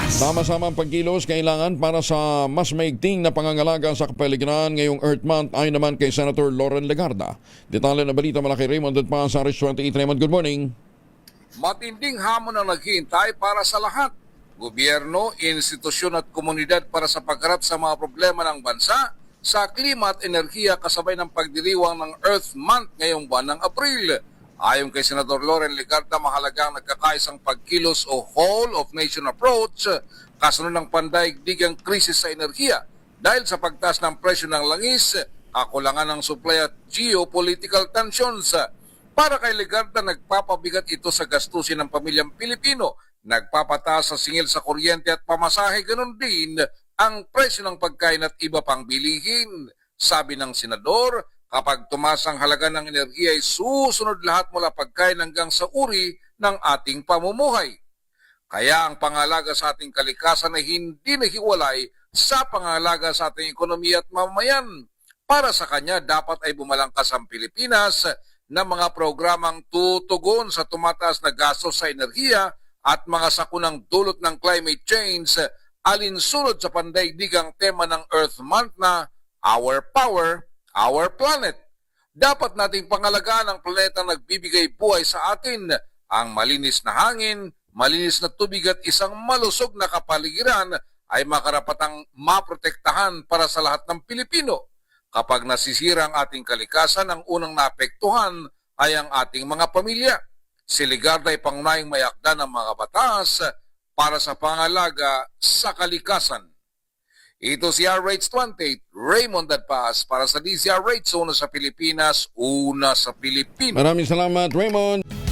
Sama-sama ang pagkilos kailangan para sa mas maigting na pangangalaga sa kapaligiran ngayong Earth Month ay naman kay Senator Loren Legarda. Detalye na balita mula kay Raymond at pa sa RH28. Raymond, good morning. Matinding hamon ang naghihintay para sa lahat. Gobyerno, institusyon at komunidad para sa pagharap sa mga problema ng bansa sa klima at enerhiya kasabay ng pagdiriwang ng Earth Month ngayong buwan ng Abril. Ayon kay Senador Loren Legarda, mahalagang nagkakaisang pagkilos o whole of nation approach kasunod ng pandaigdigang krisis sa enerhiya dahil sa pagtaas ng presyo ng langis, kakulangan ng supply at geopolitical tensions. Para kay Legarda, nagpapabigat ito sa gastusin ng pamilyang Pilipino, nagpapataas sa singil sa kuryente at pamasahe, ganun din ang presyo ng pagkain at iba pang bilihin. Sabi ng senador, kapag tumaas ang halaga ng enerhiya ay susunod lahat mula pagkain hanggang sa uri ng ating pamumuhay. Kaya ang pangalaga sa ating kalikasan ay hindi nahiwalay sa pangalaga sa ating ekonomiya at mamamayan. Para sa kanya, dapat ay bumalangkas ang Pilipinas na mga programang tutugon sa tumataas na gastos sa enerhiya at mga sakunang dulot ng climate change alinsunod sa pandaigdigang tema ng Earth Month na Our Power, Our Planet. Dapat nating pangalagaan ang planeta nagbibigay buhay sa atin, ang malinis na hangin, malinis na tubig at isang malusog na kapaligiran ay makarapatang maprotektahan para sa lahat ng Pilipino. Kapag nasisira ang ating kalikasan, ang unang naapektuhan ay ang ating mga pamilya. Si Legarda ay pangunahing mayakda ng mga batas para sa pangalaga sa kalikasan. Ito si RH28, Raymond Dadpas para sa DZRH, una sa Pilipinas, una sa Pilipino. Maraming salamat, Raymond.